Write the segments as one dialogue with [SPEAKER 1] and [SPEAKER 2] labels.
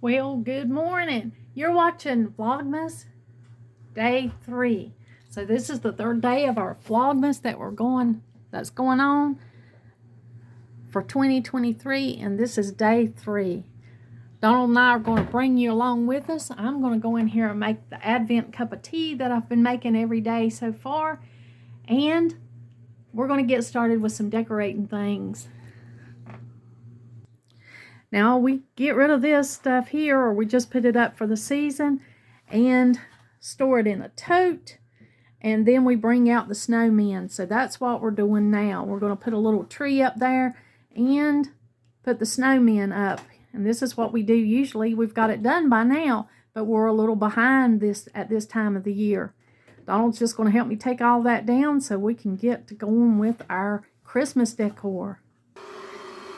[SPEAKER 1] Well, good morning. You're watching Vlogmas Day 3. So this is the third day of our Vlogmas that's going on for 2023, and this is Day 3. Donald and I are going to bring you along with us. I'm going to go in here and make the Advent cup of tea that I've been making every day so far, and we're going to get started with some decorating things. Now we get rid of this stuff here, or we just put it up for the season and store it in a tote, and then we bring out the snowmen. So that's what we're doing now. We're going to put a little tree up there and put the snowmen up, and this is what we do usually. We've got it done by now, but we're a little behind this at this time of the year. Donald's just going to help me take all that down so we can get to going with our Christmas decor.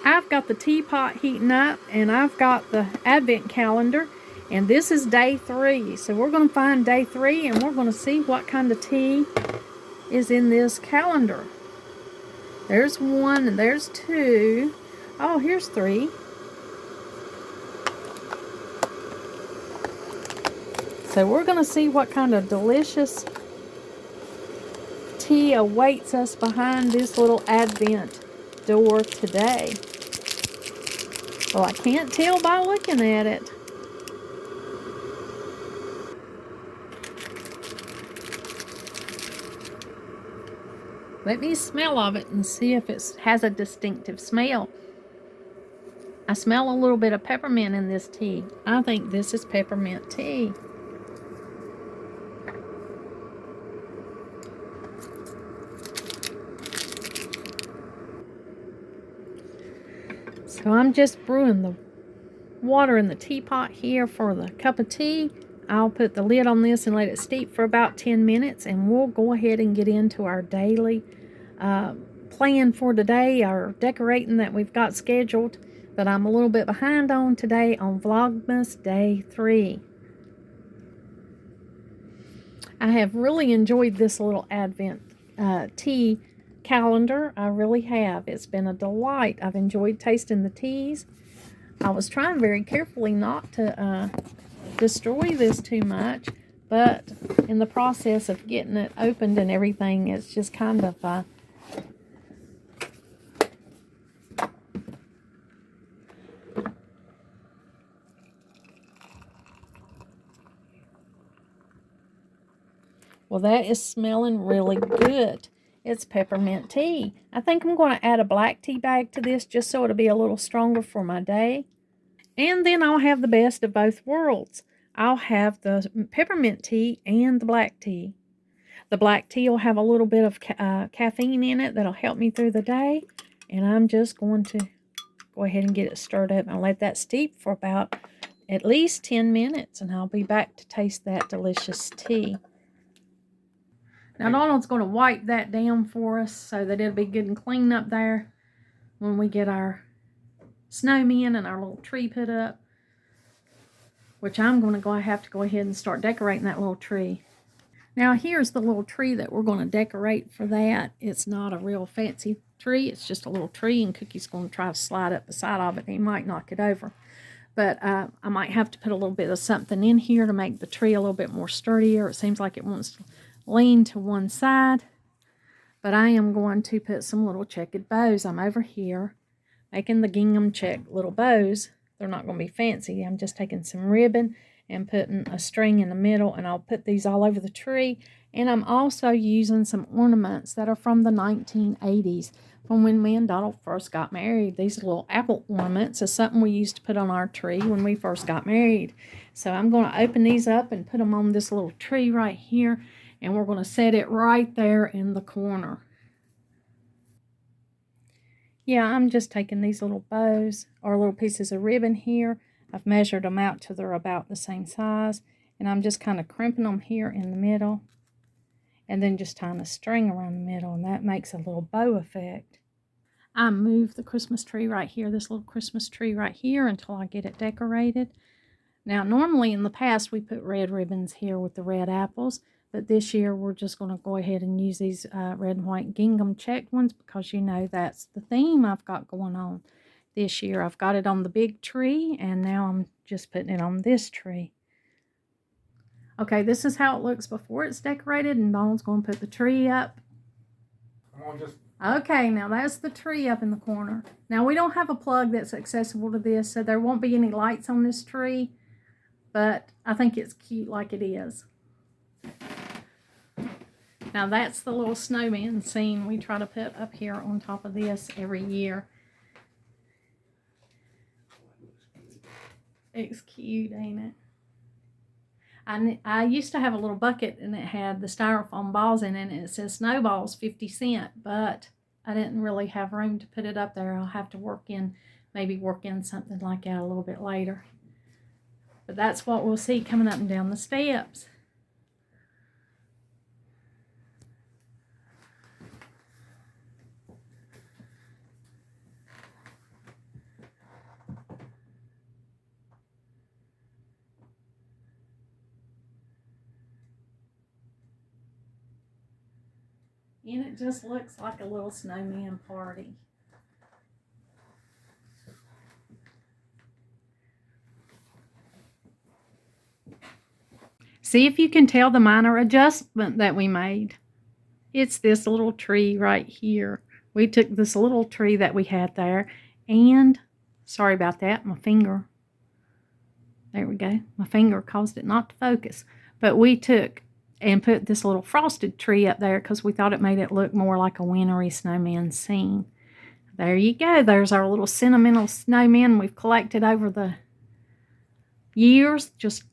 [SPEAKER 1] I've got the teapot heating up, and I've got the Advent calendar, and this is Day 3. So we're going to find Day 3, and we're going to see what kind of tea is in this calendar. There's 1, and there's 2. Oh, here's 3. So we're going to see what kind of delicious tea awaits us behind this little Advent door today. Well, I can't tell by looking at it. Let me smell of it and see if it has a distinctive smell. I smell a little bit of peppermint in this tea. I think this is peppermint tea. So I'm just brewing the water in the teapot here for the cup of tea. I'll put the lid on this and let it steep for about 10 minutes, and we'll go ahead and get into our daily plan for today, our decorating that we've got scheduled that I'm a little bit behind on today on Vlogmas Day 3. I have really enjoyed this little Advent tea calendar. I really have. It's been a delight. I've enjoyed tasting the teas. I was trying very carefully not to destroy this too much, but in the process of getting it opened and everything, it's just kind of well, that is smelling really good. It's peppermint tea. I think I'm going to add a black tea bag to this just so it'll be a little stronger for my day. And then I'll have the best of both worlds. I'll have the peppermint tea and the black tea. The black tea will have a little bit of caffeine in it that'll help me through the day. And I'm just going to go ahead and get it stirred up and let that steep for about at least 10 minutes. And I'll be back to taste that delicious tea. Now Donald's going to wipe that down for us so that it'll be good and clean up there when we get our snowmen and our little tree put up, which I'm going to have to go ahead and start decorating that little tree. Now here's the little tree that we're going to decorate for that. It's not a real fancy tree. It's just a little tree, and Cookie's going to try to slide up the side of it. He might knock it over. But I might have to put a little bit of something in here to make the tree a little bit more sturdier. It seems like it wants to lean to one side. But I am going to put some little checkered bows. I'm over here making the gingham check little bows. They're not going to be fancy. I'm just taking some ribbon and putting a string in the middle, and I'll put these all over the tree. And I'm also using some ornaments that are from the 1980s, from when me and Donald first got married. These little apple ornaments is something we used to put on our tree when we first got married. So I'm going to open these up and put them on this little tree right here, and we're going to set it right there in the corner. Yeah, I'm just taking these little bows or little pieces of ribbon here. I've measured them out till they're about the same size, and I'm just kind of crimping them here in the middle, and then just tying a string around the middle, and that makes a little bow effect. I moved the Christmas tree right here, this little Christmas tree right here, until I get it decorated. Now, normally in the past, we put red ribbons here with the red apples, but this year we're just going to go ahead and use these red and white gingham checked ones because, you know, that's the theme I've got going on. this year. I've got it on the big tree, and now I'm just putting it on this tree. Okay, this is how it looks before it's decorated, and Donald's going to put the tree up. Okay, now that's the tree up in the corner. Now, we don't have a plug that's accessible to this, so there won't be any lights on this tree, but I think it's cute like it is. Now, that's the little snowman scene we try to put up here on top of this every year. It's cute, ain't it? I used to have a little bucket, and it had the styrofoam balls in it, and it says snowballs 50 cents, but I didn't really have room to put it up there. I'll have to maybe work in something like that a little bit later. But that's what we'll see coming up and down the steps. And it just looks like a little snowman party. See if you can tell the minor adjustment that we made. It's this little tree right here. We took this little tree that we had there, and sorry about that, my finger. There we go. My finger caused it not to focus. But we took and put this little frosted tree up there because we thought it made it look more like a wintry snowman scene. There you go. There's our little sentimental snowmen we've collected over the years. Just a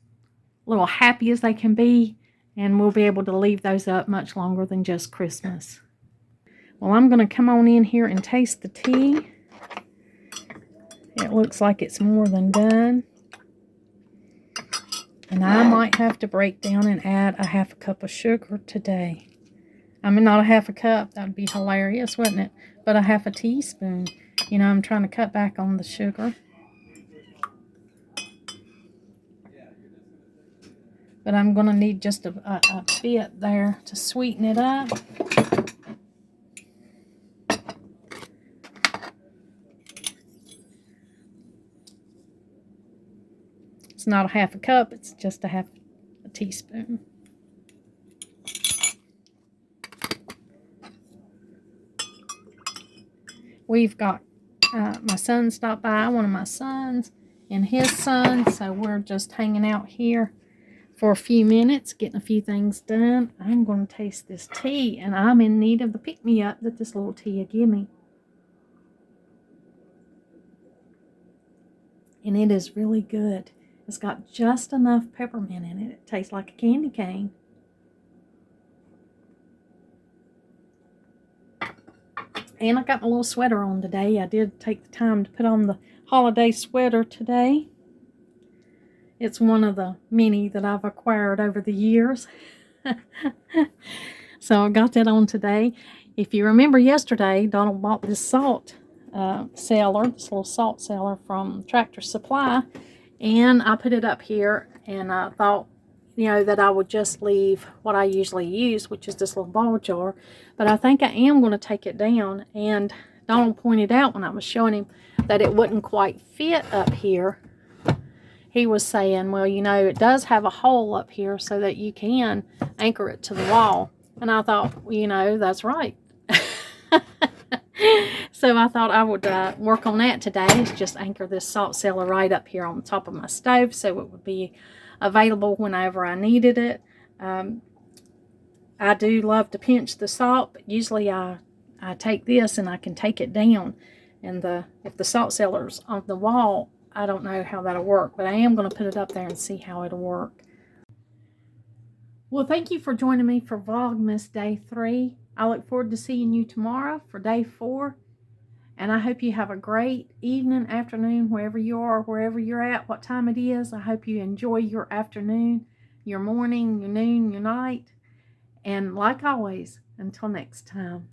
[SPEAKER 1] little happy as they can be. And we'll be able to leave those up much longer than just Christmas. Well, I'm going to come on in here and taste the tea. It looks like it's more than done. And I might have to break down and add a half a cup of sugar today. I mean, not a half a cup. That would be hilarious, wouldn't it? But a half a teaspoon. You know, I'm trying to cut back on the sugar. But I'm going to need just a bit there to sweeten it up. It's not a half a cup, it's just a teaspoon. We've got my son stopped by, one of my sons and his son, so we're just hanging out here for a few minutes, getting a few things done. I'm going to taste this tea, and I'm in need of the pick-me-up that this little tea will give me. And it is really good. It's got just enough peppermint in it. It tastes like a candy cane. And I got my little sweater on today. I did take the time to put on the holiday sweater today. It's one of the many that I've acquired over the years. So I got that on today. If you remember yesterday, Donald bought this salt cellar, this little salt cellar from Tractor Supply. And I put it up here, and I thought, you know, that I would just leave what I usually use, which is this little ball jar. But I think I am going to take it down. And Donald pointed out when I was showing him that it wouldn't quite fit up here. He was saying, well, you know, it does have a hole up here so that you can anchor it to the wall. And I thought, well, you know, that's right. So I thought I would work on that today. Is just anchor this salt cellar right up here on the top of my stove so it would be available whenever I needed it. I do love to pinch the salt, but usually I take this and I can take it down. And if the salt cellar's on the wall, I don't know how that'll work, but I am going to put it up there and see how it'll work. Well, thank you for joining me for Vlogmas Day 3. I look forward to seeing you tomorrow for Day 4. And I hope you have a great evening, afternoon, wherever you are, wherever you're at, what time it is. I hope you enjoy your afternoon, your morning, your noon, your night. And like always, until next time.